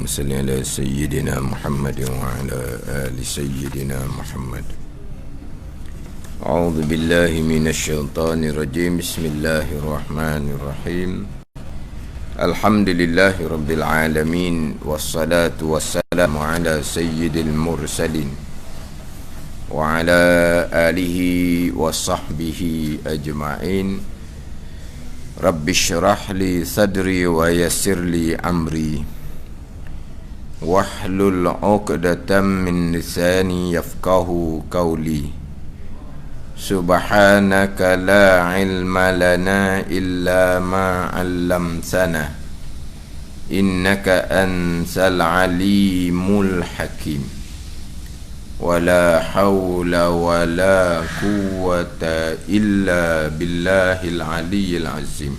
صل على سيدنا محمد وعلى آل سيدنا محمد. أعوذ بالله من الشيطان الرجيم. بسم الله الرحمن الرحيم. الحمد لله رب العالمين، والصلاة والسلام على سيد المرسلين وعلى آله وصحبه أجمعين. رب اشرح لي صدري ويسر لي أمري واحلل عقدة من لساني يفقه قولي. سبحانك لا علم لنا إلا ما علمتنا إنك أنت العليم الحكيم. ولا حول ولا قوة إلا بالله العلي العظيم.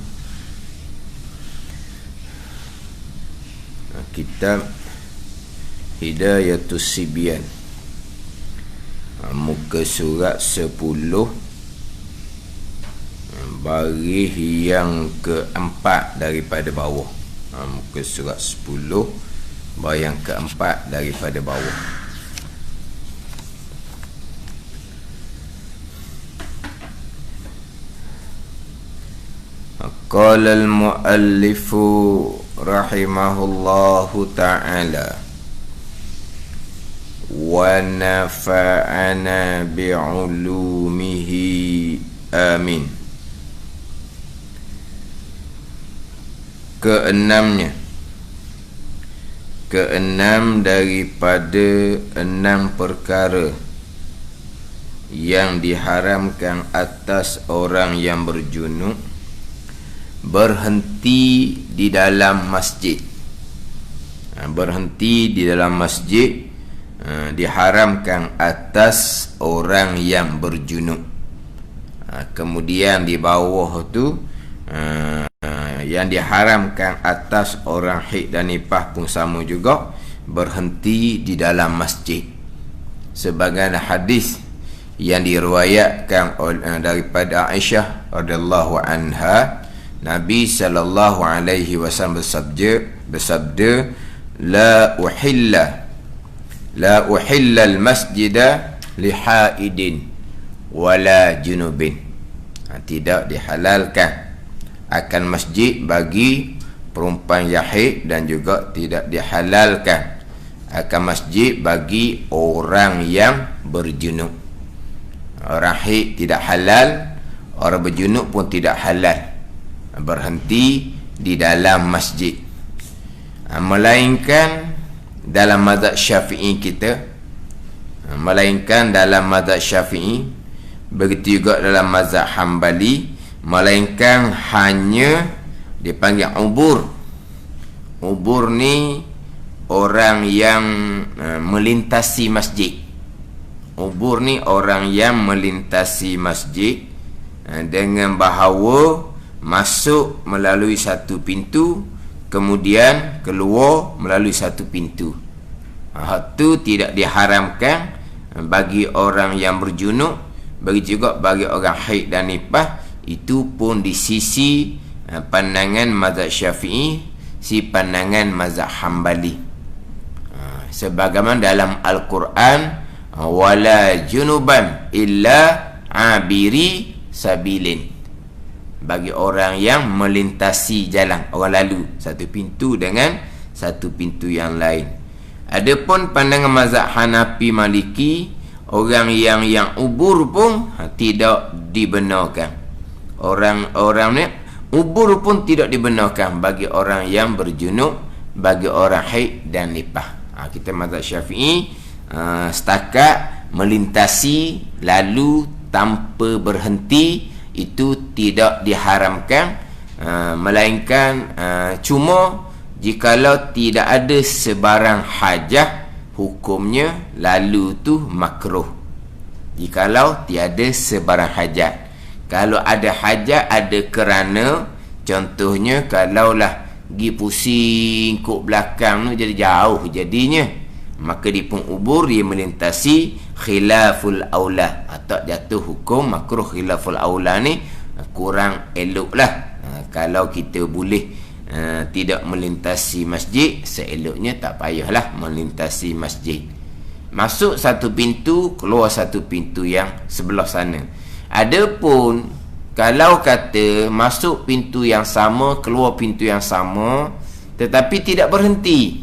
Kitab Hidayatus Sibyan, muka surat 10, baris yang keempat daripada bawah. Muka surat 10, baris yang keempat daripada bawah. Qala al-muallif rahimahullahu ta'ala wa nafa'ana bi'ulumihi amin. Keenam daripada 6 perkara yang diharamkan atas orang yang berjunub berhenti di dalam masjid. Berhenti di dalam masjid diharamkan atas orang yang berjunub. Kemudian di bawah tu yang diharamkan atas orang haid dan nifas pun sama juga, berhenti di dalam masjid. Sebagaimana hadis yang diriwayatkan daripada Aisyah radhiyallahu anha, Nabi sallallahu alaihi wasallam bersabda, la uhilla al-masjida li haidin wala junubin. Tidak dihalalkan akan masjid bagi perempuan yang haid, dan juga tidak dihalalkan akan masjid bagi orang yang berjunub. Orang haid tidak halal, orang berjunub pun tidak halal berhenti di dalam masjid. Melainkan dalam mazhab Syafi'i kita, begitu juga dalam mazhab Hambali, melainkan hanya dipanggil ubur. Ubur ni orang yang melintasi masjid. Ubur ni orang yang melintasi masjid dengan bahawa masuk melalui satu pintu, kemudian keluar melalui satu pintu. Hak tu tidak diharamkan bagi orang yang berjunub, bagi juga bagi orang haid dan nifas. Itu pun di sisi pandangan mazhab Syafi'i, si pandangan mazhab Hambali. Sebagaimana dalam Al-Quran, wala junuban illa abiri sabilin, bagi orang yang melintasi jalan, orang lalu satu pintu dengan satu pintu yang lain. Adapun pandangan mazhab Hanafi Maliki, orang yang ubur pun tidak dibenarkan. Orang ni ubur pun tidak dibenarkan bagi orang yang berjunub, bagi orang haid dan nifas. Kita mazhab Syafi'i setakat melintasi lalu tanpa berhenti, itu tidak diharamkan, melainkan cuma jikalau tidak ada sebarang hajah, hukumnya lalu tu makruh. Jikalau tiada sebarang hajat. Kalau ada hajat, ada kerana, contohnya kalaulah pergi pusing kok belakang tu jadi jauh jadinya, maka di pengubur dia melintasi khilaful aula, atau jatuh hukum makruh. Khilaful aula ni kurang elok lah. Kalau kita boleh tidak melintasi masjid, seeloknya tak payahlah melintasi masjid. Masuk satu pintu, keluar satu pintu yang sebelah sana. Adapun kalau kata masuk pintu yang sama, keluar pintu yang sama, tetapi tidak berhenti.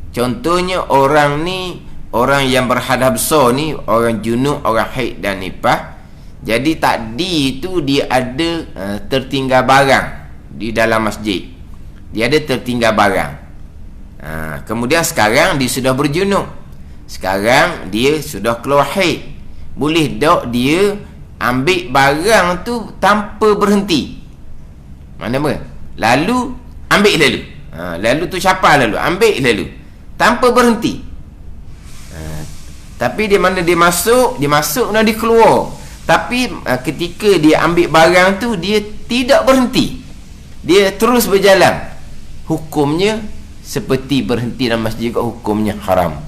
Contohnya orang ni, orang yang berhadas besar ni, orang junub, orang haid dan nifas. Jadi tadi tu dia ada tertinggal barang di dalam masjid. Dia ada tertinggal barang. Kemudian sekarang dia sudah berjunub. Sekarang dia sudah keluar haid. Boleh tak dia ambil barang tu tanpa berhenti? Mana apa? Lalu ambil lalu. Lalu tu siapa lalu? Ambil lalu. Tanpa berhenti. Tapi di mana dia masuk dan dia keluar. Tapi ketika dia ambil barang tu, dia tidak berhenti. Dia terus berjalan. Hukumnya seperti berhenti dalam masjid juga, hukumnya haram.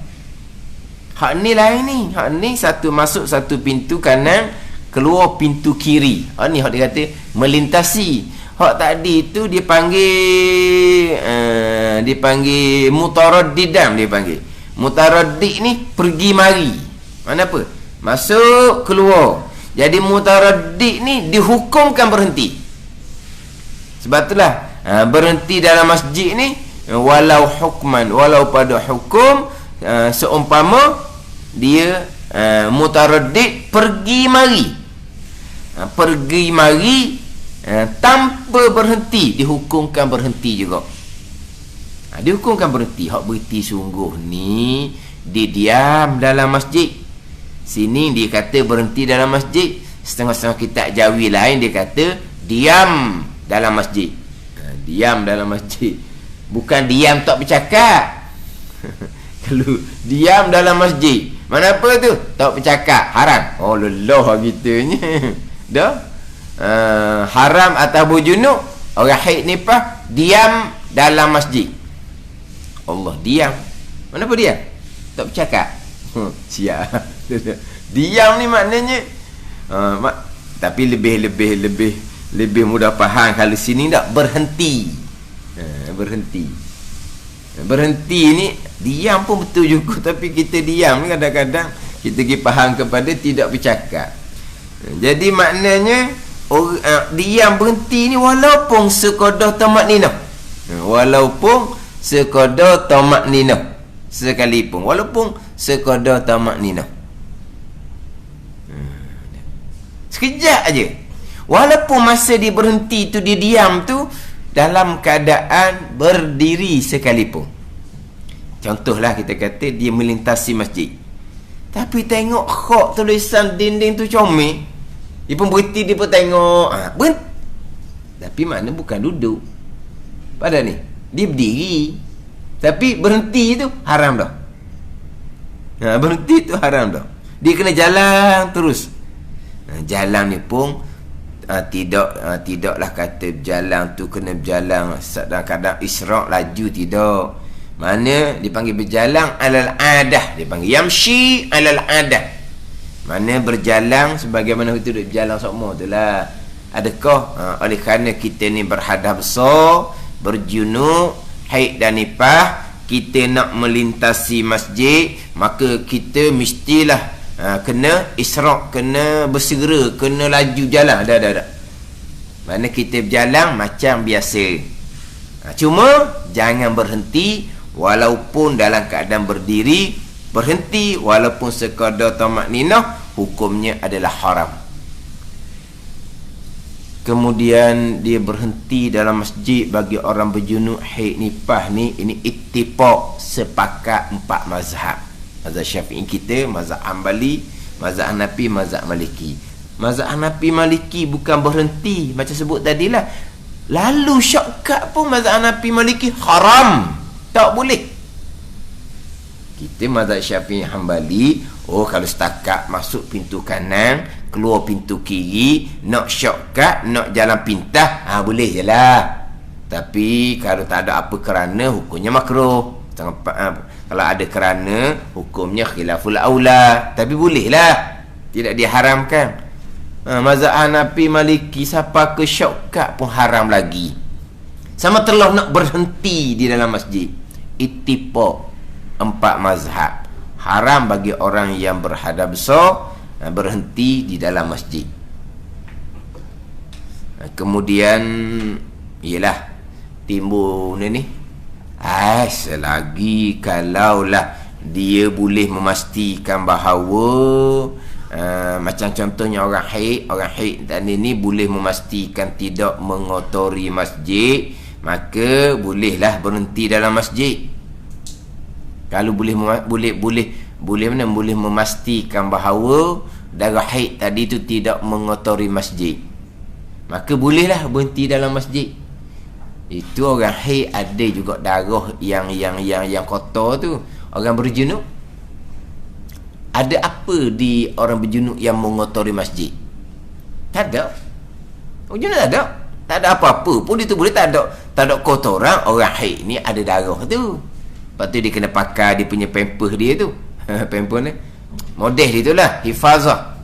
Hak ni lain ni. Hak ni satu masuk satu pintu kanan, keluar pintu kiri. Hak ni hak dia kata melintasi. Hak tadi tu dia panggil mutaraddidan, dia panggil. Mutaraddid ni pergi mari. Mana apa? Masuk keluar. Jadi mutaraddid ni dihukumkan berhenti. Sebab itulah berhenti dalam masjid ni walau hukman, walau pada hukum, seumpama dia mutaraddid pergi mari. Pergi mari tanpa berhenti, dihukumkan berhenti juga. Dihukumkan berhenti. Hak berhenti sungguh ni dia diam dalam masjid. Sini dia kata berhenti dalam masjid. Setengah-setengah kitab Jawi lain dia kata diam dalam masjid. Diam dalam masjid, bukan diam tak bercakap. Kalau diam dalam masjid, mana apa tu? Tak bercakap, haram. Oh lelah gitunya. Dah haram atas berjunub. Orang haid nifas diam dalam masjid. Allah, diam. Mana apa diam? Tak bercakap. Siap. Diam ni maknanya tapi lebih mudah faham kalau sini tak berhenti. Berhenti ni diam pun betul juga, tapi kita diam ni kadang-kadang kita pergi faham kepada tidak bercakap. Jadi maknanya diam berhenti ni walaupun sekadar tamakninah. Walaupun sekadar tamakninah sekalipun, walaupun sekadar tamakninah. Sekejap aja. Walaupun masa dia berhenti tu, dia diam tu dalam keadaan berdiri sekalipun. Contohlah kita kata dia melintasi masjid, tapi tengok khok tulisan dinding tu comel, dia pun berhenti, dia pun tengok berhenti. Tapi makna bukan duduk. Pada ni dia berdiri, tapi berhenti tu haram dah. Berhenti tu haram dah. Dia kena jalan terus. Jalan ni pun tidaklah kata jalan tu kena berjalan kadang-kadang isra' laju, tidak. Mana dipanggil berjalan alal adah, dipanggil yamshi alal adah. Mana berjalan sebagaimana kita duduk berjalan semua tu lah. Adakah oleh kerana kita ni berhadas besar, berjunub, haid dan nifas, kita nak melintasi masjid, maka kita mestilah kena isra', kena bersegera, kena laju jalan. Dah. Mana kita berjalan macam biasa. Cuma jangan berhenti walaupun dalam keadaan berdiri. Berhenti walaupun sekadar tamakninah, hukumnya adalah haram. Kemudian dia berhenti dalam masjid bagi orang berjunub, haid, nifas ni, ini ittifaq, sepakat 4 mazhab. Mazhab Syafi'i kita, mazhab Hanbali, mazhab Hanafi, mazhab Maliki. Mazhab Hanafi Maliki bukan berhenti macam sebut tadilah, lalu shortcut pun mazhab Hanafi Maliki haram, tak boleh. Kita mazhab Syafi'i Hanbali, kalau setakat masuk pintu kanan, keluar pintu kiri, nak shortcut, nak jalan pintas, boleh je lah. Tapi kalau tak ada apa kerana, hukumnya makruh. Kalau ada kerana, hukumnya khilaful aula. Tapi boleh lah, tidak diharamkan. Mazhab Hanafi Maliki, siapa ke shortcut pun haram lagi. sama telah nak berhenti di dalam masjid. Ittifaq 4 mazhab. Haram bagi orang yang berhadas besar berhenti di dalam masjid. Kemudian ialah timbul ni selagi kalaulah dia boleh memastikan bahawa macam contohnya orang haid tadi ni boleh memastikan tidak mengotori masjid, maka bolehlah berhenti dalam masjid. Kalau boleh memastikan bahawa darah haid tadi tu tidak mengotori masjid, maka bolehlah berhenti dalam masjid. Itu orang haid ada juga darah yang kotor tu. Orang berjunub, ada apa di orang berjunub yang mengotori masjid? Tak ada. Berjunub tak ada. Tak ada apa-apa pun di tubuh dia, tak ada kotoran. Orang haid ni ada darah tu. Lepas tu dia kena pakai dia punya pampers dia tu. Pampers ni model dia tu lah, hifazah.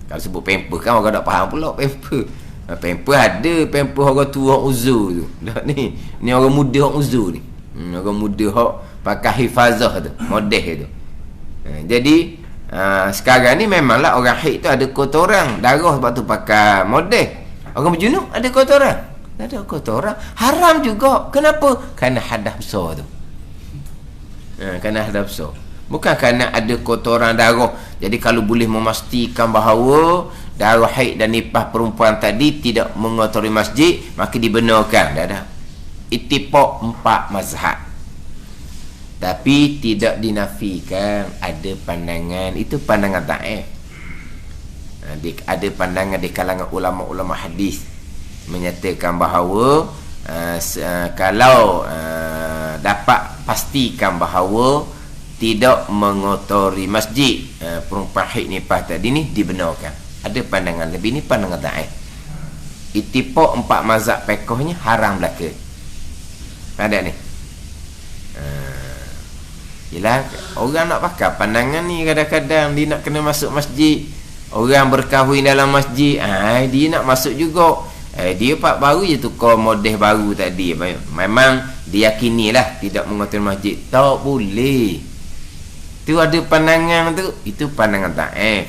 Kalau sebut pampers kan orang tak faham pula pampers. Pampers ada, pampers orang tua orang uzur tu. Ni orang muda orang uzur ni. Orang muda hok pakai hifazah tu, model tu. Jadi sekarang ni memanglah orang haid tu ada kotoran darah, sebab tu pakai model. Orang berjunub ada kotoran? Tak ada kotoran. Haram juga. Kenapa? Kerana hadas besar tu. Kerana hadas besar. Bukan kerana ada kotoran darah. Jadi kalau boleh memastikan bahawa darah haid dan nifas perempuan tadi tidak mengotori masjid, maka dibenarkan. Tak ada. Ittifaq 4 mazhab. Tapi tidak dinafikan ada pandangan, itu pandangan dhaif. Ada pandangan di kalangan ulama-ulama hadis menyatakan bahawa kalau dapat pastikan bahawa tidak mengotori masjid, perempuan haid nifas tadi ni dibenarkan. Ada pandangan lebih, ni pandangan dhaif. Ittifaq 4 mazhab fiqhnya haram belaka. Ada ni. Yelah, orang nak pakai pandangan ni kadang-kadang dia nak kena masuk masjid. Orang berkahwin dalam masjid, dia nak masuk juga. Dia pak baru je tukar model baru tadi. Memang diyakinilah tidak mengotori masjid. Tak boleh. Tu ada pandangan tu, itu pandangan dhaif.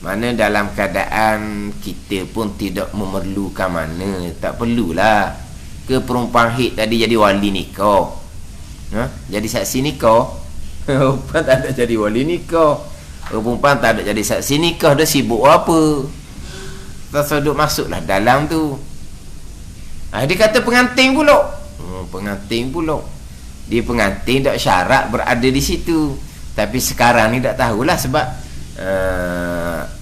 Mana dalam keadaan kita pun tidak memerlukan, mana tak perlulah ke perempuan haid tadi jadi wali nikah. Jadi saksi nikah. Perempuan tak ada jadi wali nikah. Perempuan tak ada jadi saksi nikah. Dia sibuk apa? Tak duduk masuklah dalam tu. Dia kata pengantin pula. Pengantin pula. Dia pengantin tak syarat berada di situ. Tapi sekarang ni tak tahulah sebab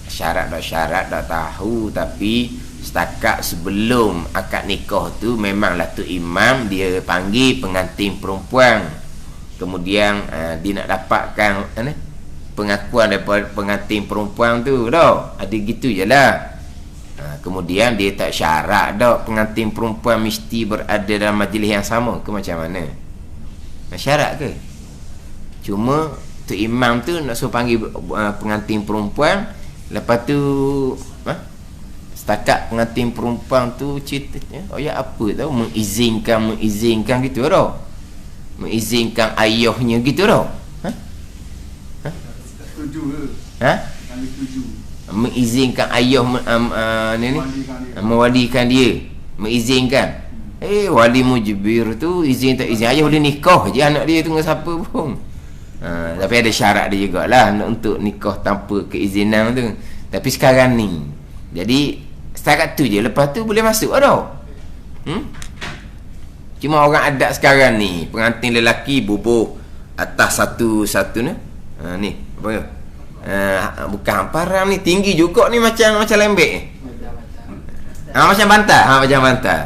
syarat tak tahu. Tapi setakat sebelum akad nikah tu memanglah tu imam dia panggil pengantin perempuan. Kemudian dia nak dapatkan pengakuan daripada pengantin perempuan tu dah. Ada gitu je lah. Kemudian dia tak syarat dah pengantin perempuan mesti berada dalam majlis yang sama ke macam mana? Syarat ke? Cuma tu imam tu nak suruh panggil pengantin perempuan. Lepas tu setakat pengantin perempuan tu ceritanya apa tahu mengizinkan gitu tau. Mengizinkan ayahnya gitu tau. Setuju ke? Setuju. Mengizinkan ayah mewalikan dia. Mengizinkan. Wali mujbir tu izin tak izin, ayah boleh nikah je anak dia tu dengan siapa pun. Tapi ada syarat dia jugalah untuk nikah tanpa keizinan tu. Tapi sekarang ni jadi setakat tu je, lepas tu boleh masuk tau. Cuma orang adat sekarang ni pengantin lelaki bubuh atas satu ni. Ni apa ya? Bukan hamparan ni, tinggi juga ni macam lembek ni. Macam bantal. Macam bantal.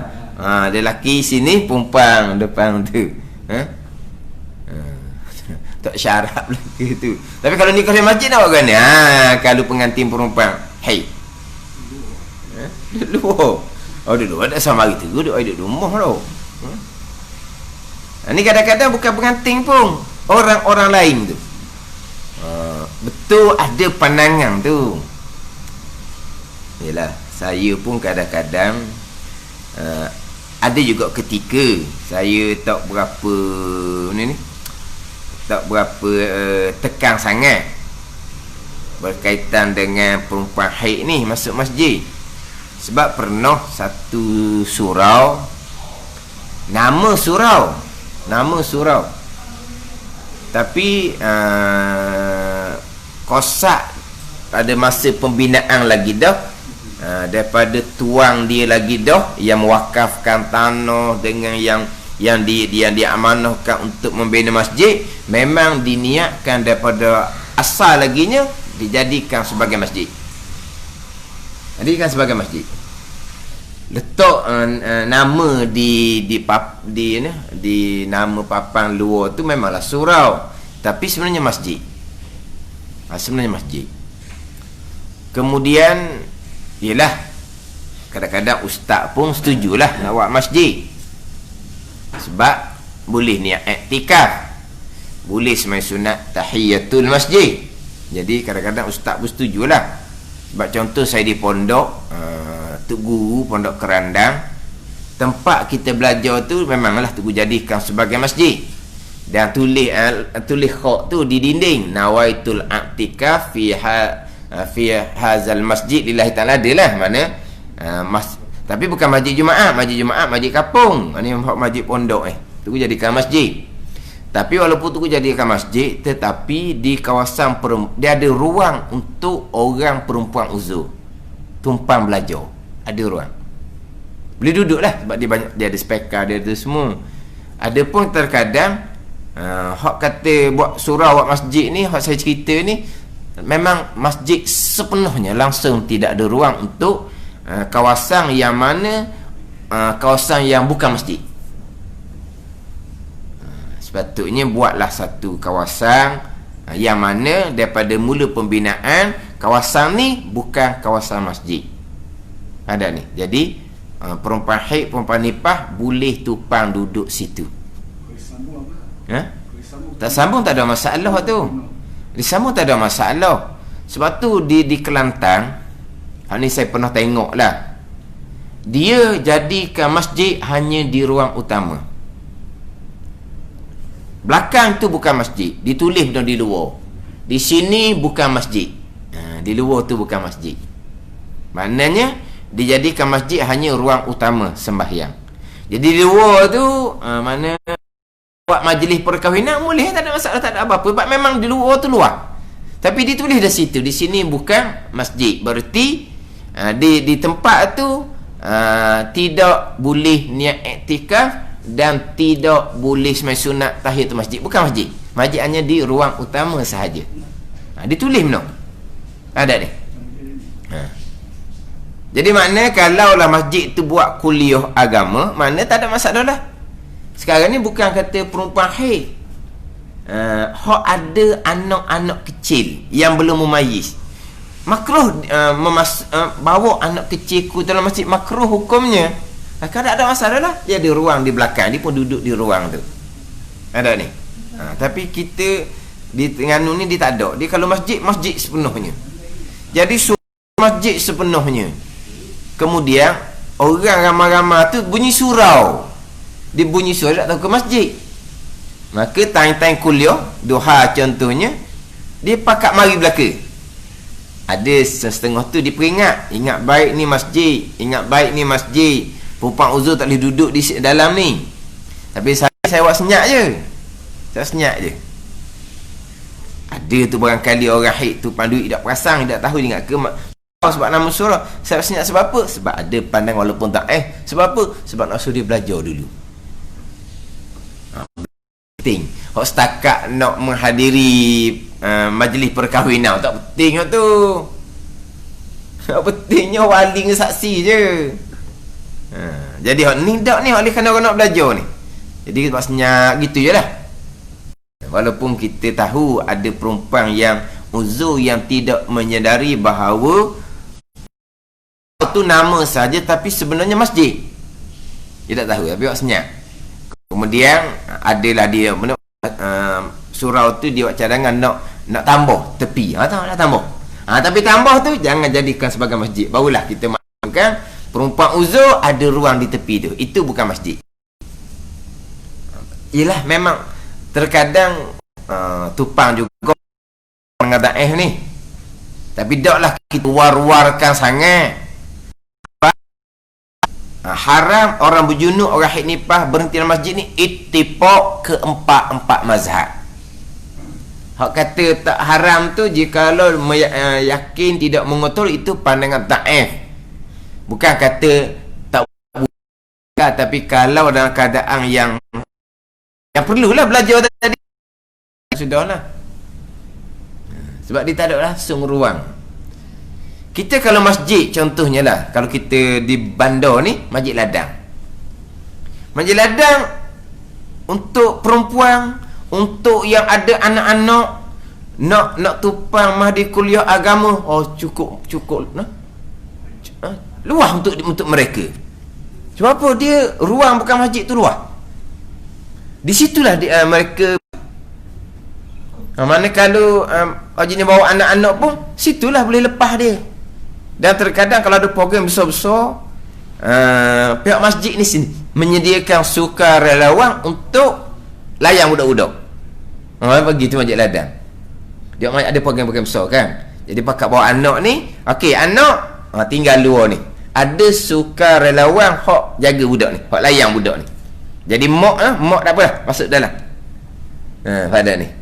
Lelaki sini, perempuan depan tu. Tak syarat lagi tu. Tapi kalau nikah di masjid nak buat ni? Kalau pengantin perempuan, dulu ada sama gitu, duduk ada rumah tau. Ni kadang-kadang bukan pengantin pun, orang-orang lain tu. Betul ada pandangan tu. Yalah, saya pun kadang-kadang ada juga ketika saya tak berapa ni tak berapa tekan sangat berkaitan dengan perempuan haid ni masuk masjid. Sebab pernah satu surau, nama surau tapi kosak pada masa pembinaan lagi dah, daripada tuang dia lagi dah yang mewakafkan tanah dengan yang diamanahkan untuk membina masjid, memang diniatkan daripada asal laginya dijadikan sebagai masjid. Letak nama di nama papan luar tu memanglah surau, tapi sebenarnya masjid. Kemudian ialah kadang-kadang ustaz pun setujulah nak buat masjid, sebab boleh niat iktikaf, boleh sembahyang sunat tahiyatul masjid. Jadi kadang-kadang ustaz pun setujulah. Sebab contoh saya di pondok, Tok Guru Pondok Kerandang, tempat kita belajar tu memanglah Tok Guru jadikan sebagai masjid. Dan tulis khok tu di dinding, nawaitul i'tikaf fi hazal masjid lillahi ta'ala, adalah mana tapi bukan masjid Jumaat, masjid kapung. Ni masjid pondok Tok Guru jadikan masjid. Tapi walaupun tu jadikan masjid, tetapi di kawasan dia ada ruang untuk orang perempuan uzur tumpang belajar. Ada ruang, boleh duduk lah, sebab dia ada speaker, dia ada semua. Ada pun terkadang hak kata buat surau, buat masjid ni, hak saya cerita ni memang masjid sepenuhnya, langsung tidak ada ruang untuk kawasan yang mana kawasan yang bukan masjid. Sepatutnya buatlah satu kawasan yang mana daripada mula pembinaan kawasan ni bukan kawasan masjid. Ada ni. Jadi perempuan haid, perempuan nifas boleh tumpang duduk situ. Tak sambung tak ada masalah tu. Disambung tak ada masalah. Sebab tu di Kelantan, ni saya pernah tengok lah, dia jadikan masjid hanya di ruang utama. Belakang tu bukan masjid, ditulis di luar, di sini bukan masjid, di luar tu bukan masjid. Maknanya dijadikan masjid hanya ruang utama sembahyang. Jadi di luar tu mana buat majlis perkahwinan boleh, tak ada masalah, tak ada apa-apa. Sebab memang di luar tu luar, tapi ditulis di situ, di sini bukan masjid. Berarti di tempat tu tidak boleh niat iktikaf dan tidak boleh sembahyang sunat tahiyatul masjid. Bukan masjid. Masjid hanya di ruang utama sahaja. Ditulis mana? Ada ni. Jadi makna kalaulah masjid tu buat kuliah agama, makna tak ada masalah lah. Sekarang ni bukan kata perempuan haid, hak ada anak-anak kecil yang belum memayis, makruh bawa anak kecil ku dalam masjid, makruh hukumnya. Kalau ada masalah lah, dia ada ruang di belakang, dia pun duduk di ruang tu. Ada ni. Tapi kita di Terengganu ni dia tak ada. Dia kalau masjid sepenuhnya. Jadi masjid sepenuhnya. Kemudian orang ramai-ramai tu bunyi surau. Dia bunyi surau, tak tahu ke masjid. Maka time-time kuliah, duha contohnya, dia pakat mari belaka. Ada setengah tu diperingat, ingat baik ni masjid, perempuan uzur tak boleh duduk di dalam ni. Tapi saya buat senyap je. Ada tu barangkali orang haid tu pandu tidak perasan, tidak tahu dia ingat ke sebab nama surah. Saya senyap sebab apa? Sebab ada pandang walaupun tak sebab apa? Sebab nak suruh dia belajar dulu. Penting. Hak setakat nak menghadiri majlis perkahwinan tak penting tu. Hak pentingnya wali dengan saksi je. Jadi hak ni tak ni, oleh kerana orang nak belajar ni. Jadi sebab senyap gitu je lah. Walaupun kita tahu ada perempuan yang uzur yang tidak menyedari bahawa itu nama saja, tapi sebenarnya masjid. Dia tak tahu, tapi buat senyap. Kemudian adalah dia surau tu dia buat cadangan nak tambah tepi. Nak tambah. Tapi tambah tu jangan jadikan sebagai masjid. Barulah kita makan Perempuan uzur ada ruang di tepi tu. Itu bukan masjid. Yelah, memang terkadang tupang juga pengadaan ni. Tapi taklah kita war-warkan sangat. Haram orang berjunuk, orang haid nifas berhenti dalam masjid ni ittifaq keempat-empat mazhab. Hak kata tak haram tu jikalau yakin tidak mengotor, itu pandangan dhaif. Bukan kata tak boleh, tapi kalau dalam keadaan yang perlulah belajar tadi, sudahlah. Sebab dia tak ada langsung ruang. Kita kalau masjid contohnya lah, kalau kita di bandar ni, masjid ladang. Masjid ladang untuk perempuan, untuk yang ada anak-anak, nak tupang mahdi kuliah agama, oh cukup nah. Luas untuk mereka. Sebab apa? Dia ruang, bukan masjid tu luas. Di situlah mereka mana kalau haji ni bawa anak-anak pun, situlah boleh lepas dia. Dan terkadang kalau ada program besar-besar, pihak masjid ni sini menyediakan sukarelawan untuk layang budak-budak. Bagi tu masjid ladang. Dia ada program-program besar kan. Jadi pakat bawa anak ni, okey anak tinggal luar ni. Ada sukarelawan hak jaga budak ni, hak layang budak ni. Jadi mak tak apalah, masuk dalam. Pada ni.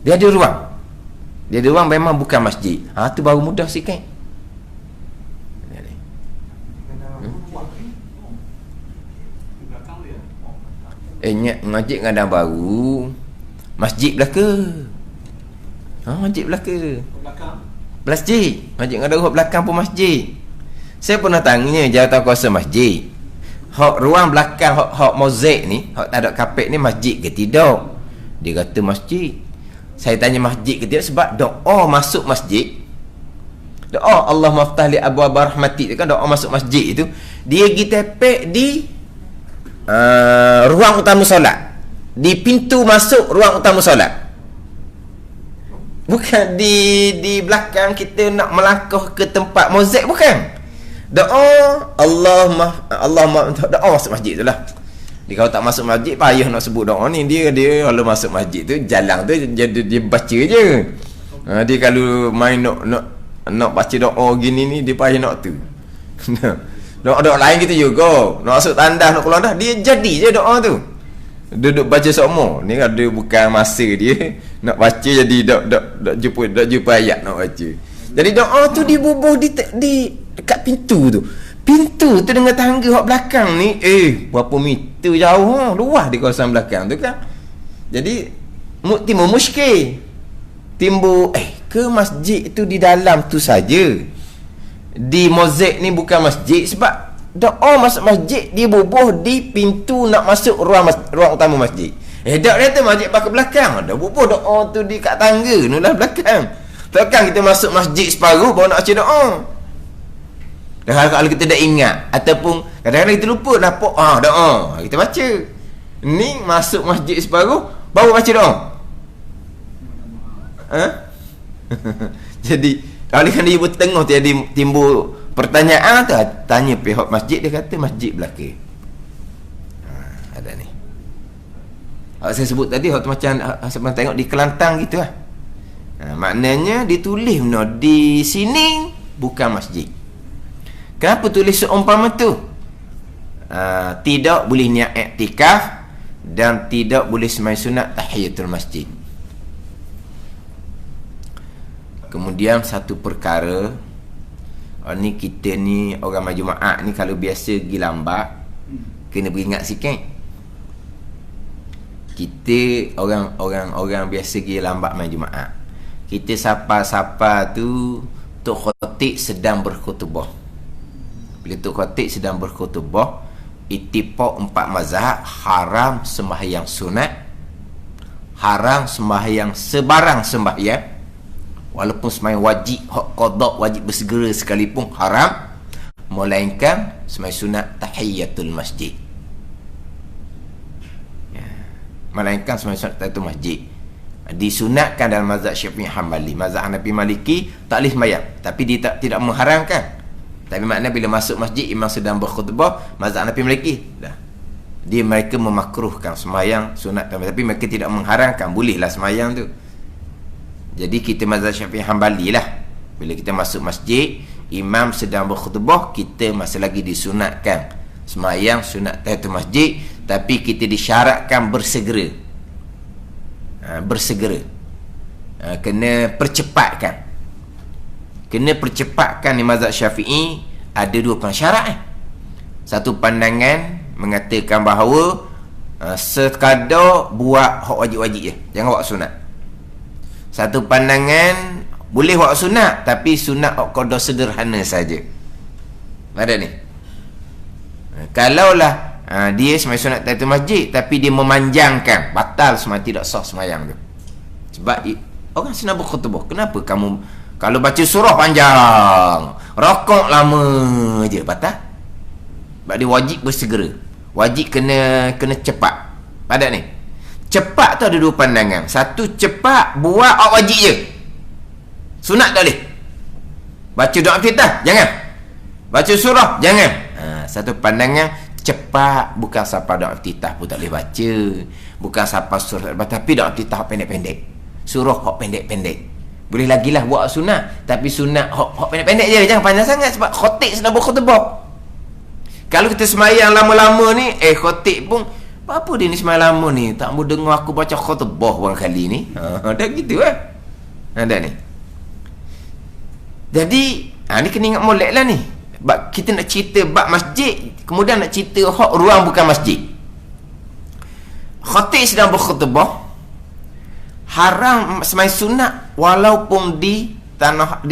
Dia ada ruang. Dia ada ruang, memang bukan masjid. Tu baru mudah sikit. Masjid Ngadang Baru, masjid belaka. Masjid belaka. Masjid Ngadang Baru belakang pun masjid. Saya pernah tanya jawatankuasa masjid, hak ruang belakang hak mozaik ni, hak tak ada kapet ni masjid ke tidak? Dia kata masjid. Saya tanya masjid ke tidak, sebab doa masuk masjid, doa Allah maftah li abwaab rahmati, kan doa masuk masjid itu dia pergi tepek di ruang utama solat, di pintu masuk ruang utama solat, bukan di belakang kita nak melangkah ke tempat mozaik, bukan. Doa Allah doa masuk masjid tu lah. Dia kalau tak masuk masjid payah nak sebut doa ni. Dia kalau masuk masjid tu jalan tu dia baca je. Dia kalau main nak baca doa gini ni, dia payah nak tu. Doa lain kita juga nak masuk tandas, nak keluar dah, dia jadi je doa tu. Duduk baca semua ni, ada bukan masa dia nak baca, jadi tak jumpa ayat nak baca. Jadi doa tu dibubuh di dekat pintu tu. Pintu tu dengan tangga hak belakang ni berapa meter jauh, luas di kawasan belakang tu kan. Jadi timbul muskil. Timbul ke masjid tu di dalam tu saja. Di mozaik ni bukan masjid, sebab doa masuk masjid dia bubuh di pintu nak masuk ruang utama masjid. Tak dia tu masjid pakai belakang, dah bubuh doa tu di kat tangga ni lah belakang. Takkan kita masuk masjid separuh baru nak baca doa. Dan kalau kita dah ingat, ataupun kadang-kadang kita lupa nampak doa, kita baca. Ni masuk masjid separuh baru baca doa. Jadi kalau dia bertengah timbul pertanyaan tu, tanya pihak masjid, dia kata masjid belaka. Ada ni. Saya sebut tadi hak macam saya tengok di Kelantan gitu lah. Maknanya ditulis di sini bukan masjid. Kenapa tulis seumpama tu? Tidak boleh niat iktikaf dan tidak boleh sembahyang sunat tahiyatul masjid. Kemudian satu perkara, ni kita ni orang majmu'ah ni kalau biasa pergi lambat, kena beringat sikit. Kita orang biasa pergi lambat majmu'ah, kita sapa-sapa tu Tok Khatib sedang berkhutbah. Bila Tok Khatib sedang berkhutbah, ittifaq 4 mazhab, haram sembahyang sunat, haram sembahyang sebarang sembahyang, walaupun sembahyang wajib, hak qada, wajib bersegera sekalipun haram, melainkan sembahyang sunat tahiyatul masjid. Melainkan sembahyang sunat tahiyatul masjid disunatkan dalam mazhab Syafi'i Hambali. Mazhab Hanafi Maliki tak boleh sembahyang, tapi dia tidak mengharamkan. Tapi makna bila masuk masjid imam sedang berkhutbah, mazhab Hanafi Maliki dah. Mereka memakruhkan sembahyang sunat, tapi mereka tidak mengharamkan, bolehlah sembahyang tu. Jadi kita mazhab Syafi'i Hambali lah. Bila kita masuk masjid, imam sedang berkhutbah, kita masih lagi disunatkan sembahyang sunat tahiyatul masjid, tapi kita disyaratkan bersegera. Kena percepatkan. Kena percepatkan di mazhab Syafi'i ada dua persyarat. Satu pandangan mengatakan bahawa sekadar buat hak wajib-wajib je, jangan buat sunat. Satu pandangan boleh buat sunat, tapi sunat hak qada sederhana saja. Ada ni. Kalaulah dia sembahyang sunat tahiyatul masjid tapi dia memanjangkan, batal sembahyang, tidak sah sembahyang tu. Sebab orang sedang berkhutbah, kenapa kamu kalau baca surah panjang, rokok lama je, batal? Sebab dia wajib bersegera. Wajib kena cepat. Pada ni. Cepat tu ada dua pandangan. Satu, cepat buat wajib je. Sunat tak boleh. Baca doa iftitah, jangan. Baca surah, jangan. Satu pandangan, cepat bukan siapa doa iftitah pun tak boleh baca. Bukan siapa surah, tapi doa iftitah pendek-pendek. Surah hak pendek-pendek. Boleh lagi lah buat sunat, tapi sunat hak pendek-pendek je, jangan panjang sangat, sebab khatib sedang berkhutbah. Kalau kita semayang lama-lama ni, khatib pun apa dia ni semayang lama ni, tak mau dengar aku baca khutbah bang kali ni. Dah gitu dah ni. Jadi ni kena ingat molek lah ni. Kita nak cerita bab masjid, kemudian nak cerita hak ruang bukan masjid. Khatib sedang berkhutbah, haram sembahyang sunat walaupun di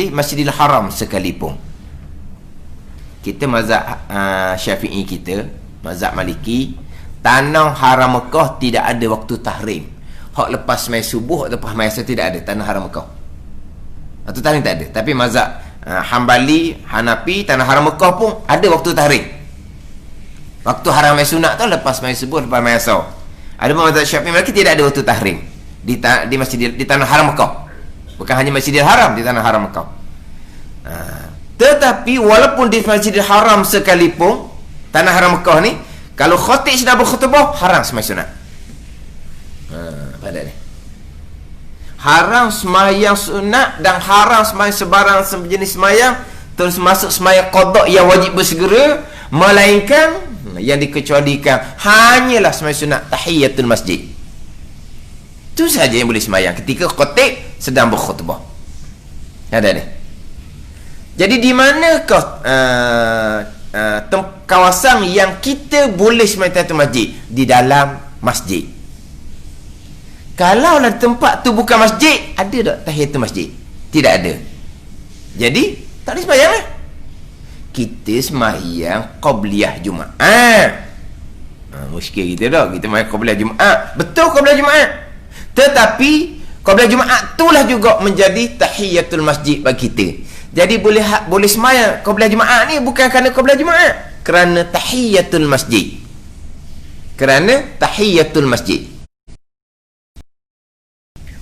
Masjidil Haram sekalipun. Kita mazhab Syafi'i, kita mazhab Maliki, tanah haram Mekah tidak ada waktu tahrim. Hak lepas sembahyang subuh atau lepas sembahyang asar tidak ada tanah haram Mekah. Atau tahrim tak ada. Tapi mazhab Hambali, Hanafi, tanah haram Mekah pun ada waktu tahrim. Waktu haram sembahyang sunat tu lepas sembahyang subuh, lepas sembahyang asar. Ada mazhab Syafi'i Maliki tidak ada waktu tahrim di masjid, di tanah haram Mekah. Bukan hanya Masjidil Haram, di tanah haram Mekah. Tetapi walaupun di Masjidil Haram sekalipun, tanah haram Mekah ni, kalau khatib sedang berkhutbah, haram sembahyang sunat. Pada ni. Haram sembahyang sunat dan haram sembahyang sebarang sejenis sembahyang terus masuk sembahyang qada yang wajib bersegera, melainkan yang dikecualikan hanyalah sembahyang sunat tahiyatul masjid. Itu saja yang boleh sembahyang ketika khatib sedang berkhutbah. Ada ni. Jadi di manakah kawasan yang kita boleh sembahyang tahiyatul masjid? Di dalam masjid. Kalau lah tempat tu bukan masjid, ada tak tahiyatul masjid? Tidak ada. Jadi tak boleh sembahyang lah. Kita sembahyang qabliyah Jumaat. Muskil kita dah. Kita sembahyang qabliyah Jumaat. Betul qabliyah Jumaat. Tetapi qabliyah Jumaat itulah juga menjadi tahiyatul masjid bagi kita. Jadi boleh sembahyang qabliyah Jumaat ni bukan kerana qabliyah Jumaat, kerana tahiyatul masjid. Kerana tahiyatul masjid.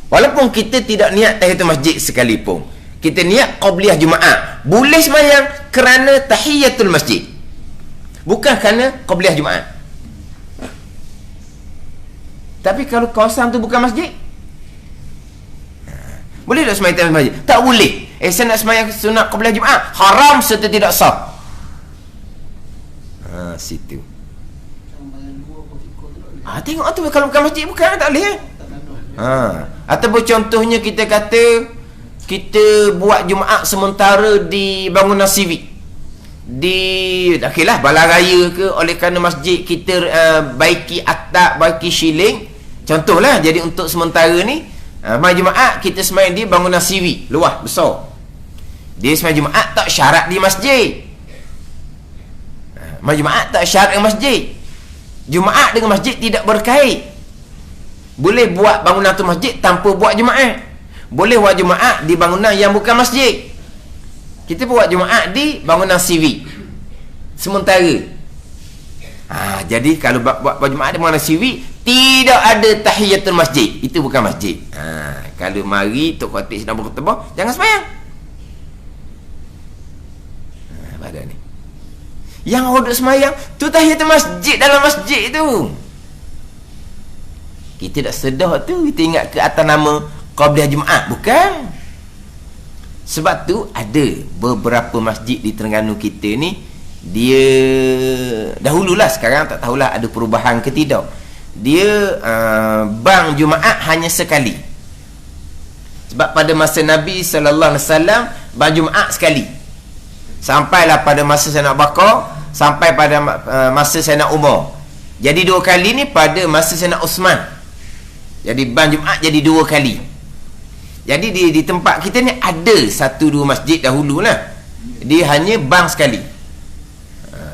Walaupun kita tidak niat tahiyatul masjid sekalipun, kita niat qabliyah Jumaat, boleh sembahyang kerana tahiyatul masjid, bukan kerana qabliyah Jumaat. Tapi kalau kawasan tu bukan masjid, boleh tak sembahyang tahiyatul masjid? Tak boleh. Saya nak sembahyang sunat qabliyah Jumaat, haram serta tidak sah. Situ. Tengok tu, kalau bukan masjid bukan, tak boleh. Ataupun contohnya kita kata kita buat Jumaat sementara di bangunan sivik, okeylah Balan Raya ke, oleh kerana masjid kita baiki atap, baiki shilling, contohlah. Jadi untuk sementara ni malam Jumaat kita sembahyang di bangunan sivik luas besar. Dia sembahyang Jumaat tak syarat di masjid. Malam Jumaat tak syarat di masjid. Jumaat dengan masjid tidak berkait. Boleh buat bangunan tu masjid tanpa buat Jumaat. Boleh buat Jumaat di bangunan yang bukan masjid. Kita buat Jumaat di bangunan sivik sementara. Jadi kalau buat Jumaat di bangunan sivik, tidak ada tahiyatul masjid, itu bukan masjid. Kalau mari tok khatib sedang berkhutbah, jangan sembahyang. Ada ni. Yang orang duduk semayang tu tahiyatul masjid dalam masjid tu. Kita tak sedar tu, kita ingat ke atas nama Qabliyah Jumaat. Bukan. Sebab tu ada beberapa masjid di Terengganu kita ni, dia dahululah, sekarang tak tahulah ada perubahan ke tidak. Dia bang Jumaat hanya sekali. Sebab pada masa Nabi SAW bang Jumaat sekali. Sampailah pada masa Sayyidina Abu Bakar, sampai pada masa Sayyidina Umar. Jadi 2 kali ni pada masa Sayyidina Uthman. Jadi bang Jumaat jadi 2 kali. Jadi di tempat kita ni ada 1-2 masjid dahululah, dia hanya bang sekali.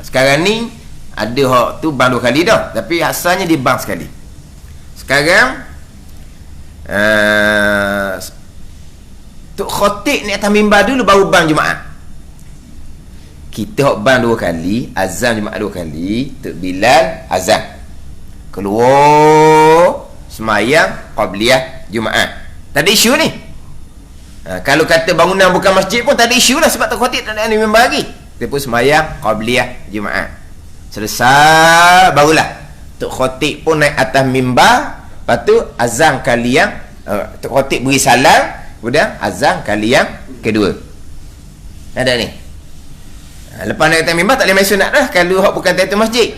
Sekarang ni ada hak tu bang 2 kali dah, tapi asalnya dia bang sekali. Sekarang Tok Khatib ni atas mimbar dulu baru bang Jumaat. Kita hak bang 2 kali, azan Jumaat 2 kali, Tok Bilal azan, keluar semayang Qabliyah Jumaat. Tak ada isu ni. Kalau kata bangunan bukan masjid pun tak ada isu lah, sebab Tok Khatib tak ada mimbar lagi. Dia pun semayang Qabliyah Jumaat. Selesai barulah Tok Khatib pun naik atas mimbar. Lepas tu azan kali yang Tok Khatib beri salam, kemudian azan kali yang kedua. Ada ni. Lepas naik atas mimbar tak boleh main sunat dah kalau hak bukan tahiyatul masjid.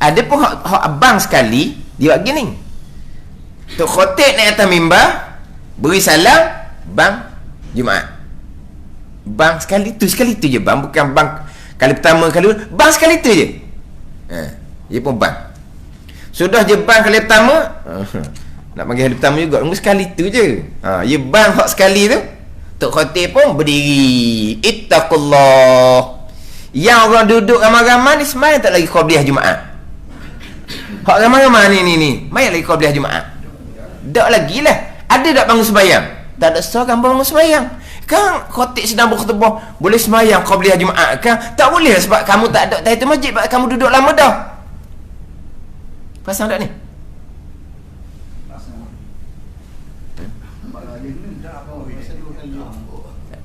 Ada pun hak abang sekali dia buat gini. Tok Khatib naik atas mimbar, beri salam, bang Jumaat. Bang sekali tu je bang, bukan bang kali pertama kali bang sekali tu je. Dia pun bang. Sudah je bang kali pertama, nak panggil kali pertama juga, tunggu sekali tu je. Dia bang hak sekali tu, Tok Khatib pun berdiri, ittaqullah. Yang orang duduk ramai-ramai ni semayang tak lagi Qabliyah Jumaat. Hak ramai-ramai ni main lagi Qabliyah Jumaat. Tak lagi lah. Ada tak bangun sembahyang? Tak ada seorang bangun sembahyang. Kan Khatib sedang berkhutbah, boleh sembahyang Qabliyah Jumaat kan? Tak boleh lah, sebab kamu tak ada tahiyatul masjid, sebab kamu duduk lama dah. Pasang tak ni?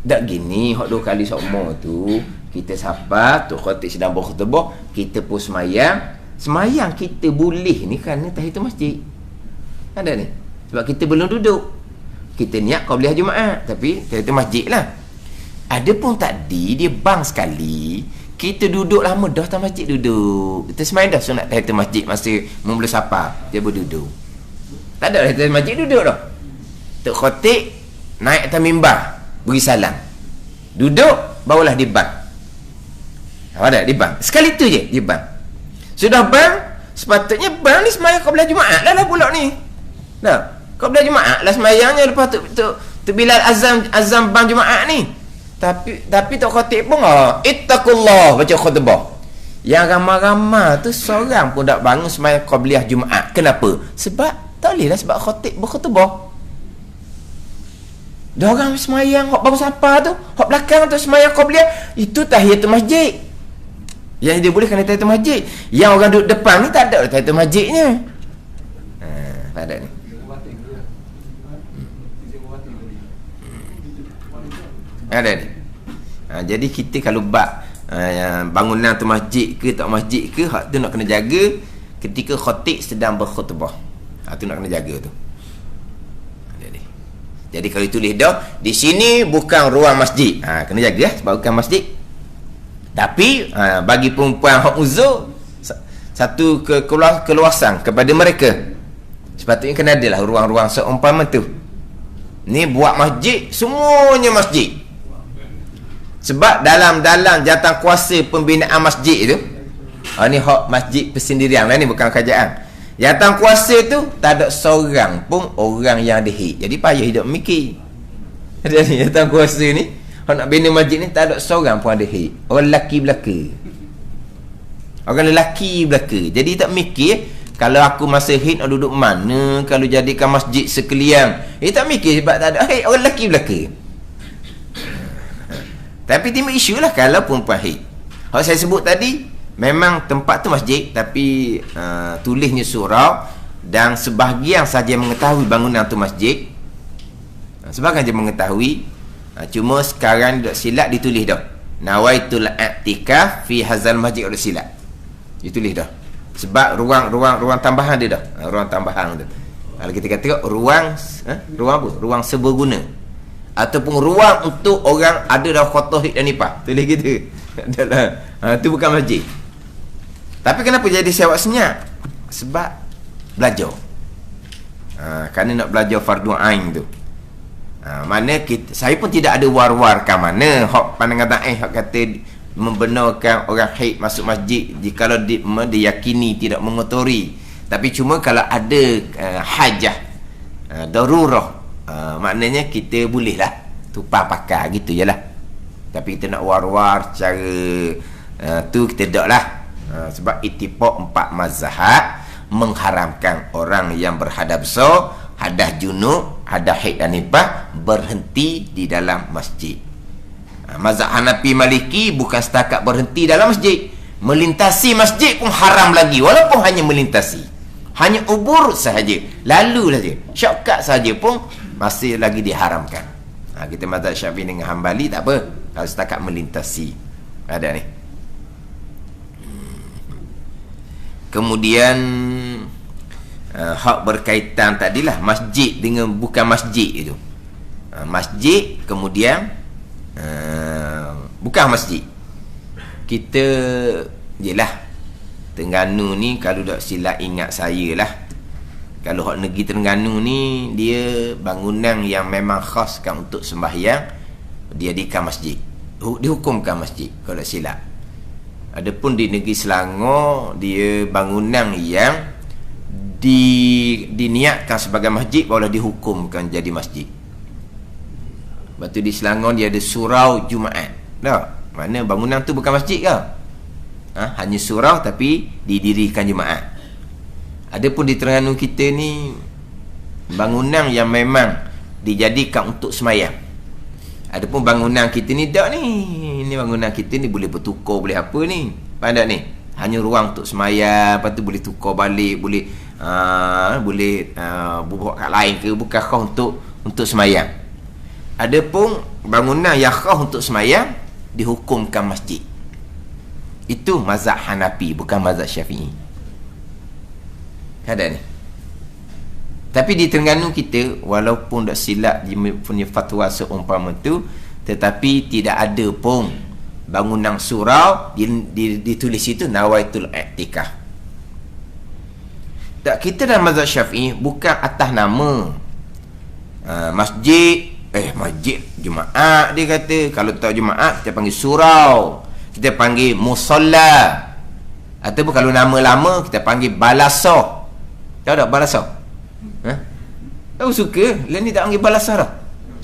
Tak gini, hak 2 kali sama tu kita sapa Tok Khatib sedang berkhutbah, kita pun semayang kita boleh ni kerana tahiyatul masjid. Ada ni. Sebab kita belum duduk, kita niat Qabliyah Jumaat, tapi tahiyatul masjid lah. Ada pun tadi dia bang sekali, kita duduk lama dah atas masjid, duduk kita semayang dah sunat tahiyatul masjid masa mula sapa, dia berduduk. Tak ada tahiyatul masjid, duduk dah. Tok Khatib naik atas mimbar, beri salam, duduk, barulah dia bang. Ada dia bang sekali tu je, dia bang. Sudah bang, sepatutnya bang ni semayang Qabliyah Jumaat lah pula ni. Dah Qabliyah Jumaat lah semayangnya, lepas tu Bilal azam bang Jumaat ni. Tapi Tok Khatib pun ittaqullah baca khutbah. Yang ramai-ramai tu seorang pun tak bangun semayang Qabliyah Jumaat. Kenapa? Sebab tak boleh lah, sebab Khatib berkhutbah. Dah orang semayang, hak baru siapa tu, hak belakang tu semayang Qabliyah, itu tahiyatul masjid. Yang dia boleh kena tahiyatul masjid. Yang orang duduk depan ni tak ada tahiyatul masjidnya. Tak ada ni. Ada ni. Jadi kita kalau bangunan tu masjid ke tak masjid ke, hak tu nak kena jaga ketika Khatib sedang berkhutbah. Tu nak kena jaga tu. Jadi kalau tulis dah di sini bukan ruang masjid, kena jaga sebab bukan masjid. Tapi bagi perempuan hak uzur, satu keluasan kepada mereka, sepatutnya kena adalah ruang-ruang seumpama tu. Ni buat masjid, semuanya masjid. Sebab dalam jawatan kuasa pembinaan masjid tu, ni hak masjid persendirian lah, ni bukan kerajaan. Jawatan kuasa tu tak ada seorang pun orang yang ada hak. Jadi payah hidup mikir. Jadi jawatan kuasa ni, orang nak bina masjid ni tak ada seorang pun ada hak. Orang lelaki belaka. Orang lelaki belaka. Jadi tak mikir kalau aku masa hak nak duduk mana, kalau jadikan masjid sekalian. Tak mikir sebab tak ada hak, orang lelaki belaka. Tapi timbul isu lah kalau perempuan hak. Hak saya sebut tadi, memang tempat tu masjid, tapi tulisnya surau, dan sebahagian saja mengetahui bangunan tu masjid, sebahagian saja mengetahui. Cuma sekarang silap ditulis dah, nawaitul i'tikaf fi hazal masjid oleh silap. Ditulis dah. Sebab ruang tambahan dia dah. Ruang tambahan tu. Kalau kita kata ruang apa? Ruang seberguna. Ataupun ruang untuk orang ada dah khotoh dan nipah. Tulis gitu. Itu bukan masjid. Tapi kenapa jadi sewa senyap? Sebab belajar. Kerana nak belajar fardu ain tu. Mana saya pun tidak ada war-warkan mana hak pandangan da'i hak kata membenarkan orang haid masuk masjid jikalau diyakini tidak mengotori. Tapi cuma kalau ada hajah, darurah, maknanya kita bolehlah tupah pakai gitu je lah. Tapi kita nak war-war cara tu kita tak lah. Sebab ittifaq 4 mazhab mengharamkan orang yang berhadas besar, hadas junub, hadas haid dan nifas berhenti di dalam masjid. Mazhab Hanafi Maliki bukan setakat berhenti dalam masjid, melintasi masjid pun haram lagi, walaupun hanya melintasi, hanya ubur sahaja, lalu saja, shortcut saja pun masih lagi diharamkan. Kita mazhab Syafi'i dengan Hambali tak apa, kalau setakat melintasi ada ni. Kemudian hak berkaitan tadilah masjid dengan bukan masjid itu. Masjid kemudian bukan masjid. Kita jelah Terengganu ni kalau tak silap ingat saya lah, kalau hak negeri Terengganu ni dia bangunan yang memang khaskan untuk sembahyang, dia dikan masjid, dihukumkan masjid kalau tak silap. Adapun di negeri Selangor dia bangunan yang diniatkan sebagai masjid barulah dihukumkan jadi masjid. Lepas tu di Selangor dia ada surau Jumaat. Tak? Mana bangunan tu bukan masjid ke? Hanya surau tapi didirikan Jumaat. Adapun di Terengganu kita ni bangunan yang memang dijadikan untuk semayang. Adapun bangunan kita ni tak ni. Ni bangunan kita ni boleh bertukar, boleh apa ni. Pandai ni. Hanya ruang untuk semayang, lepas tu boleh tukar balik, boleh buat kat lain ke, bukan khas untuk semayang. Adapun bangunan yang khas untuk semayang dihukumkan masjid. Itu mazhab Hanafi, bukan mazhab Syafi'i. Ada ni. Tapi di Terengganu kita, walaupun tak silap dia punya fatwa seumpama tu, tetapi tidak ada pun bangunan surau ditulis itu nawaitul i'tikaf. Tak, kita dalam mazhab Syafi'i bukan atas nama masjid, masjid Jumaat dia kata. Kalau tak Jumaat kita panggil surau, kita panggil musalla, ataupun kalau nama lama kita panggil balasah. Tahu tak balasah? Tahu suka lah ni tak panggil balasah dah,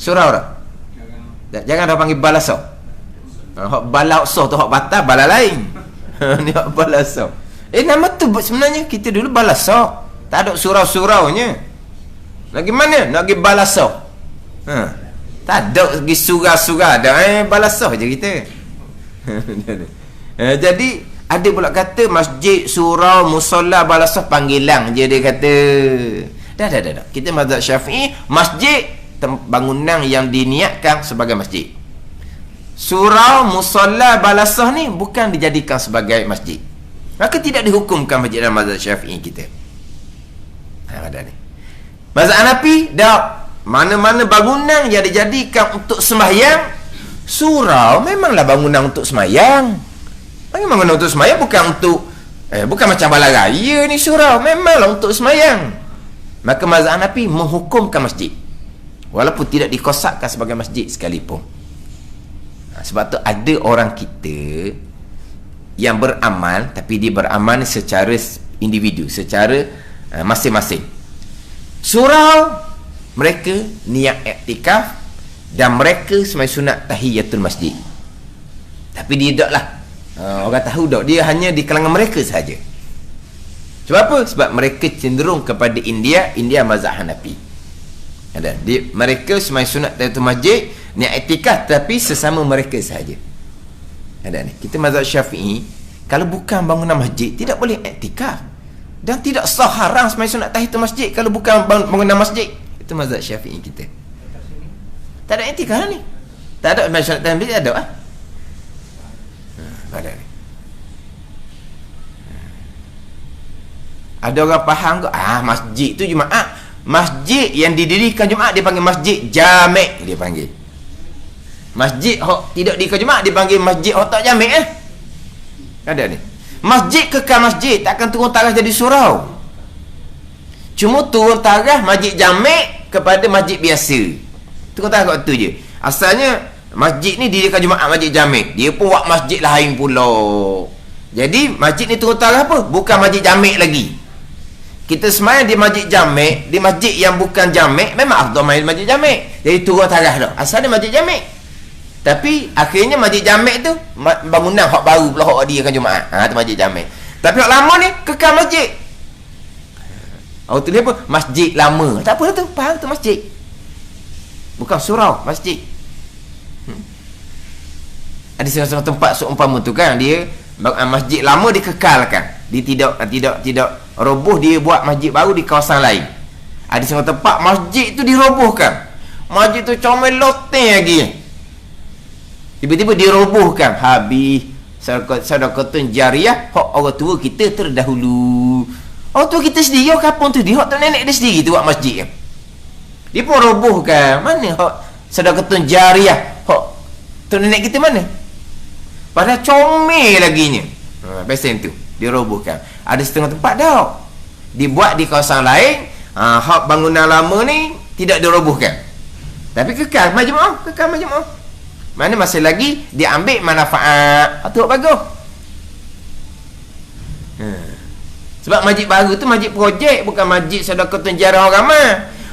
surau dah. Jangan dah panggil balasah. Hak balasah tu hak batal, bala lain. Ni hak balasah. Nama tu sebenarnya kita dulu balasah, tak ada surau-suraunya. Lagi mana nak pergi balasah? Tak ada pergi surau-surau dah, balasah je kita. Jadi ada pula kata masjid, surau, musalla, balasah panggilan je dia kata. Dah. Kita mazhab Syafi'i, masjid bangunan yang diniatkan sebagai masjid. Surau, musalla, balasah ni bukan dijadikan sebagai masjid, maka tidak dihukumkan masjid dalam mazhab Syafi'i kita. Ada ni. Mazhab Hanafi dah, mana-mana bangunan yang dijadikan untuk sembahyang, surau memanglah bangunan untuk sembahyang. Bangunan untuk sembahyang bukan untuk bukan macam balai raya ni, surau memanglah untuk sembahyang. Maka mazhab Hanafi menghukumkan masjid walaupun tidak dikosakkan sebagai masjid sekalipun. Sebab tu ada orang kita yang beramal, tapi dia beramal secara individu, secara masing-masing. Surau mereka niat iktikaf dan mereka sembahyang sunat tahiyatul masjid, tapi dia tak lah, orang tahu tak, dia hanya di kalangan mereka sahaja. Sebab apa? Sebab mereka cenderung kepada India mazhab Hanafi. Mereka sembahyang sunat tahiyatul masjid, niat iktikaf, tapi sesama mereka sahaja. Ada ni. Kita mazhab Syafi'i, kalau bukan bangunan masjid tidak boleh iktikaf, dan tidak sah, haram sembahyang sunat tahiyatul masjid kalau bukan bangunan masjid. Itu mazhab Syafi'i kita. Tak ada iktikaf ni. Tak ada sembahyang sunat tahiyatul masjid, ada Ada ni. Ada orang faham ke? Masjid tu Jumaat. Masjid yang didirikan Jumaat dia panggil masjid jami', dia panggil. Masjid hok tidak didirikan Jumaat dia panggil masjid hok tak jami'. Ada ni. Masjid kekal masjid, takkan turun tarikh jadi surau. Cuma turun tarikh masjid jami' kepada masjid biasa. Turun tarikh kat tu je. Asalnya masjid ni didirikan Jumaat masjid jami'. Dia pun buat masjid lain pula. Jadi masjid ni turun tarikh apa? Bukan masjid jami' lagi. Kita semayang di masjid jami', di masjid yang bukan jami', memang afdal main masjid jami'. Jadi turun tarikh dah. Asalnya masjid jami'. Tapi akhirnya masjid jami' tu bangunan hak baru pula hak dia kan Jumaat. Tu masjid jami'. Tapi hak lama ni kekal masjid. Tu dia apa? Masjid lama. Tak apa tu, faham tu masjid. Bukan surau, masjid. Ada setengah tempat seumpama tu kan, dia masjid lama dikekalkan. Dia tidak roboh, dia buat masjid baru di kawasan lain. Ada setengah tempat masjid tu dirobohkan. Masjid tu comel loteng lagi. Tiba-tiba dirobohkan. Habis sedekah jariah hak orang tua kita terdahulu. Orang tua kita sendiri, kampung tu dia hak tok nenek dia sendiri tu buat masjid. Dia pun robohkan. Mana hak sedekah jariah hak tok nenek kita mana? Padahal comel laginya. Pesen tu dia robohkan. Ada setengah tempat dah dibuat di kawasan lain. Hak bangunan lama ni tidak dirobohkan, tapi kekal majmuah, kekal majmuah. Mana masih lagi diambil manfaat. Tu bagus. Sebab masjid baru tu masjid projek, bukan masjid sedekah jariah orang ramai.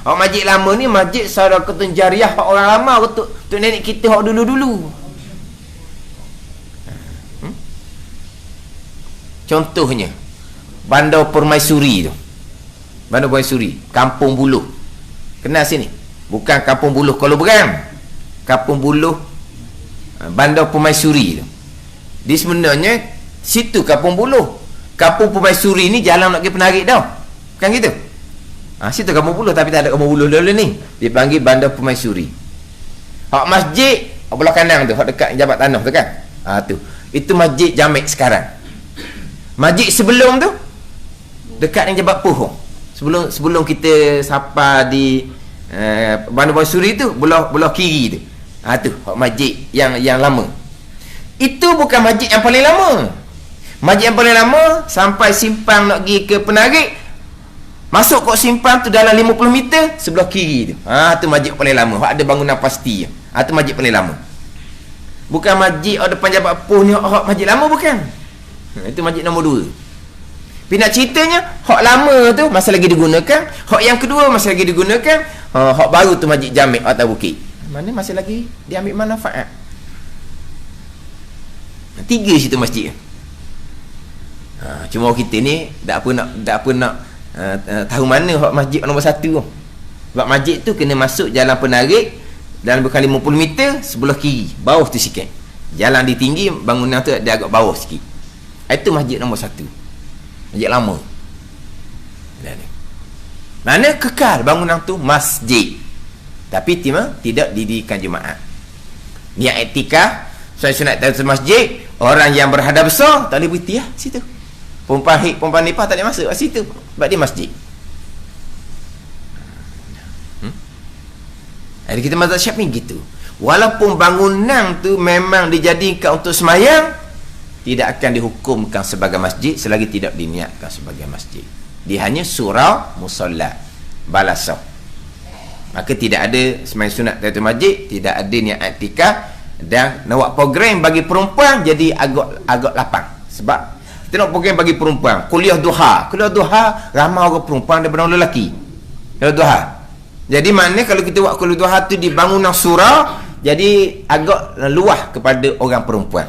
Hak masjid lama ni masjid sedekah jariah hak orang lama, tu nenek kita hak dulu-dulu. Contohnya Bandar Permaisuri tu. Bandar Permaisuri, Kampung Buluh. Kenal sini? Bukan Kampung Buluh Kuala Beram. Kampung Buluh Bandar Permaisuri tu. Di sebenarnya situ Kampung Buluh. Kampung Permaisuri ni jalan nak pergi Penarik dah. Bukan gitu? Situ Kampung Buluh, tapi tak ada Kampung Buluh dulu ni. Dipanggil Bandar Permaisuri. Hak masjid belah kanan tu, hak dekat Jabat Tanah tu kan. Tu. Itu masjid jami' sekarang. Masjid sebelum tu dekat yang Jabat Pohong. Sebelum kita sampai di Bandar Permaisuri tu, belah kiri tu. Tu masjid yang lama. Itu bukan masjid yang paling lama. Masjid yang paling lama sampai simpang nak pergi ke Penarik, masuk kok simpang tu dalam 50 meter sebelah kiri tu. Tu masjid paling lama. Ada bangunan pasti. Tu masjid paling lama. Bukan masjid depan Jabat Pohong ni masjid lama, bukan. Itu masjid nombor 2. Tapi nak ceritanya, hak lama tu masih lagi digunakan, hak yang kedua masih lagi digunakan, hak baru tu masjid jami' atau bukit. Mana masih lagi diambil manfaat. 3 situ masjid. Cuma kita ni tak apa nak tahu mana hak masjid nombor 1 tu. Sebab masjid tu kena masuk jalan Penarik dalam bukan 50 meter sebelah kiri, bawah tu sikit. Jalan dia tinggi, bangunan tu dia agak bawah sikit. Itu masjid nombor 1. Masjid lama. Mana kekal bangunan tu masjid. Tapi tidak didirikan Jumaat. Niat iktikaf, sunat tahiyatul masjid, orang yang berhadap besar tak boleh berhenti situ. Perempuan nipah tak boleh masuk situ sebab dia masjid. Jadi kita mazhab Syafi'i gitu. Walaupun bangunan tu memang dijadikan untuk semayang, tidak akan dihukumkan sebagai masjid selagi tidak diniatkan sebagai masjid. Dia hanya surau, musalla, balasah. Maka tidak ada semayang sunat tahiyatul masjid, tidak ada niat i'tikaf, dan nak buat program bagi perempuan jadi agak lapang. Sebab kita nak program bagi perempuan, kuliah duha ramai orang perempuan daripada orang lelaki. Kuliah duha. Jadi maknanya kalau kita buat kuliah duha tu di bangunan surau, jadi agak luah kepada orang perempuan.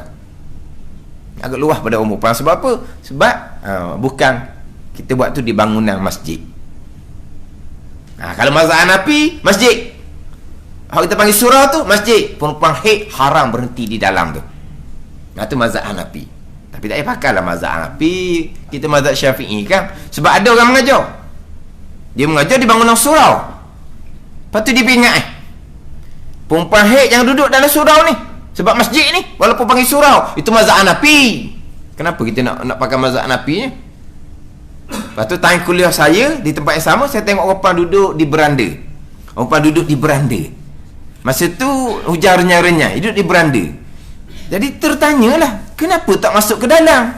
Agak luah pada orang perempuan. Sebab apa? Sebab bukan kita buat tu di bangunan masjid. Kalau mazhab Hanafi, masjid. Kalau kita panggil surau tu masjid, perempuan haid haram berhenti di dalam tu. Itu mazhab Hanafi. Tapi tak payah pakailah mazhab Hanafi, kita mazhab Syafi'i kan. Sebab ada orang mengajar, dia mengajar di bangunan surau. Lepas tu dia ingat perempuan haid yang duduk dalam surau ni Sebab masjid ni walaupun panggil surau, itu mazhab Hanafi. Kenapa kita nak pakai mazhab Hanafi ni? Lepas tu time kuliah saya di tempat yang sama, saya tengok orang duduk di beranda. Orang duduk di beranda. Masa tu hujan renyah-renyah, duduk di beranda. Jadi tertanyalah, kenapa tak masuk ke dalam?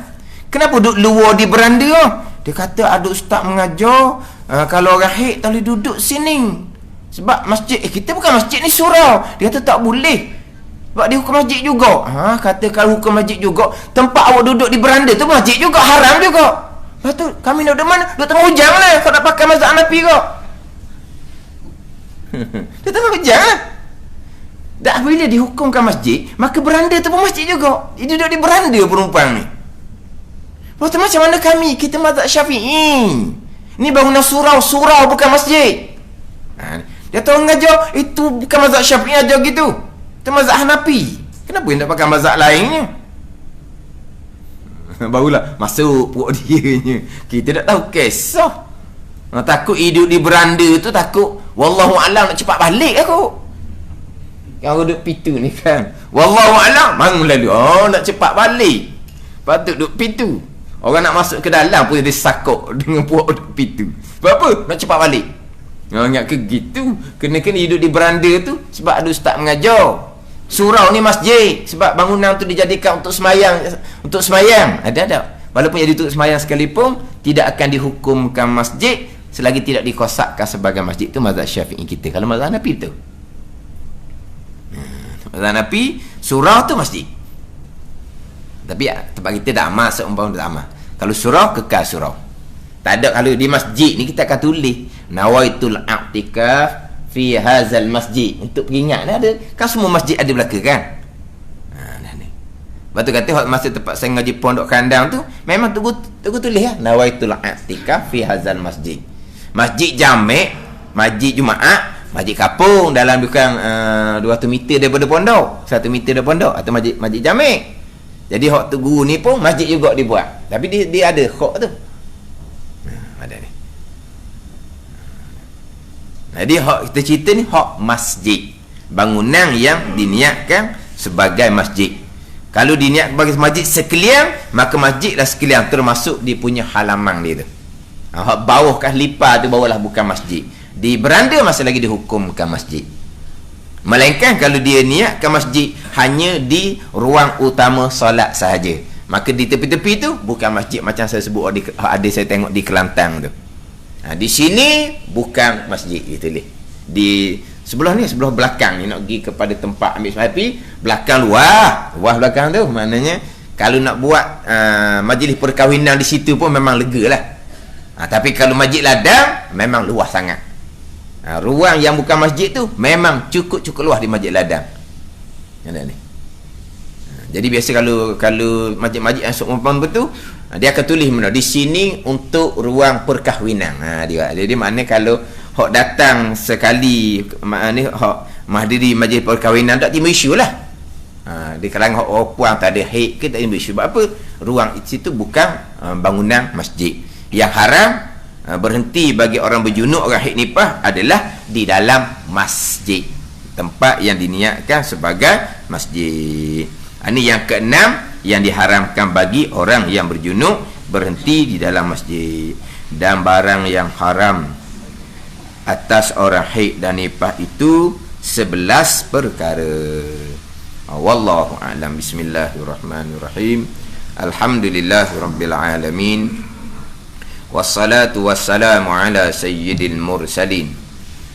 Kenapa duduk luar di beranda? Dia kata ada ustaz mengajar, kalau orang haid tak boleh duduk sini. Sebab masjid, kita bukan masjid ni surau. Dia kata tak boleh. Sebab dia hukum masjid juga. Kata kalau hukum masjid juga, tempat awak duduk di beranda tu masjid juga, haram juga. Lepas tu kami nak duduk mana? Duduk tengah hujang lah. Kau nak pakai mazhab Hanafi kau. Dia tengah hujang lah. Dah bila dihukumkan masjid, maka beranda tu pun masjid juga. Dia duduk di beranda perempuan ni. Lepas tu macam mana kami? Kita mazhab Syafi'i. Ni bangunan surau bukan masjid. Dia tahu ngajar, itu bukan mazhab Syafi'i ajar gitu. Itu mazhab Hanafi. Kenapa dia nak pakai mazhab lainnya? Barulah masuk perut dia nya. Kita tak tahu kisah. Takut hidup di beranda tu, takut wallahu alam nak cepat balik aku. Yang duduk pintu ni kan, wallahu alam bangun lalu, nak cepat balik, patut duduk pintu. Orang nak masuk ke dalam pun dia sakok dengan puak duduk pintu. Sebab apa? Nak cepat balik. Ingat ke gitu? Kena hidup di beranda tu sebab ada ustaz mengajar. Surau ni masjid sebab bangunan tu dijadikan untuk semayang. Ada. Walaupun jadi untuk semayang sekalipun, tidak akan dihukumkan masjid selagi tidak dikosakkan sebagai masjid. Itu mazhab Syafi'i kita. Kalau mazhab Hanafi tu, mazhab Hanafi, surau tu masjid. Tapi tempat kita dah amat, seumpama dah amat. Kalau surau, kekal surau. Tak ada. Kalau di masjid ni kita akan tulis nawaitul i'tikaf fi hazal masjid, untuk pengingat dah ada. Kan semua masjid ada belaka kan. Dah ni. Lepas tu kata masa tempat saya ngaji pondok kandang tu, memang tunggu tulis ya, nawaitul i'tikaf fi hazal masjid. Masjid jamek, masjid Jumaat, masjid kapung dalam bukan 200 meter daripada pondok, 1 meter daripada pondok, atau masjid jamek. Jadi hak tu guru ni pun masjid juga dibuat. Tapi dia ada hak tu. Ada ni. Jadi hak kita cerita ni hak masjid, bangunan yang diniatkan sebagai masjid. Kalau diniat sebagai masjid sekalian, maka masjidlah sekalian termasuk dia punya halaman dia tu. Hak bawah kah lipa tu bawahlah bukan masjid. Di beranda masih lagi dihukumkan masjid. Melainkan kalau dia niatkan masjid hanya di ruang utama solat sahaja, maka di tepi-tepi tu bukan masjid. Macam saya sebut ada saya tengok di Kelantan tu. Di sini bukan masjid, ditulis. Di sebelah ni, sebelah belakang ni, nak pergi kepada tempat ambil sapi, belakang luar belakang tu, maknanya kalau nak buat majlis perkahwinan di situ pun memang lega lah. Tapi kalau masjid ladang memang luas sangat. Ruang yang bukan masjid tu memang cukup luas di masjid ladang. Ada ni. Jadi biasa kalau masjid-masjid yang seumpama betul, dia akan tulis mana di sini untuk ruang perkahwinan. Jadi maknanya kalau hok datang sekali, maknanya hok menghadiri majlis perkahwinan tak timbul isu lah. Di kalangan hok puan tak ada haid ke tak timbul isu. Sebab apa? Ruang itu bukan bangunan masjid. Yang haram berhenti bagi orang berjunuk, orang haid nifas adalah di dalam masjid, tempat yang diniatkan sebagai masjid. Ini yang keenam yang diharamkan bagi orang yang berjunuk berhenti di dalam masjid. Dan barang yang haram atas orang haid dan nifas itu 11 perkara. Wallahu a'lam. Bismillahirrahmanirrahim. Alhamdulillahirabbil alamin. Wassalatu wassalamu ala sayyidil mursalin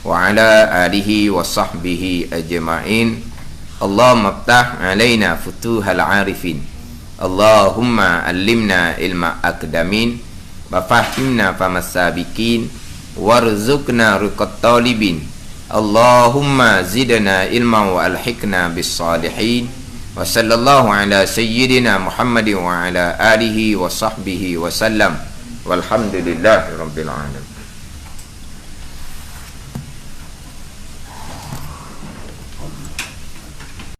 wa ala alihi wa sahbihi ajma'in. Allahumma aftah alaina futuhal arifin. Allahumma allimna ilma akdamin wa fahimna famas sabiqin warzuqna riqat talibin. Allahumma zidna ilma wa alhiqna bis salihin. Wa sallallahu ala sayyidina Muhammadin wa ala alihi wa sahbihi wa sallam. Walhamdulillahi rabbil alamin.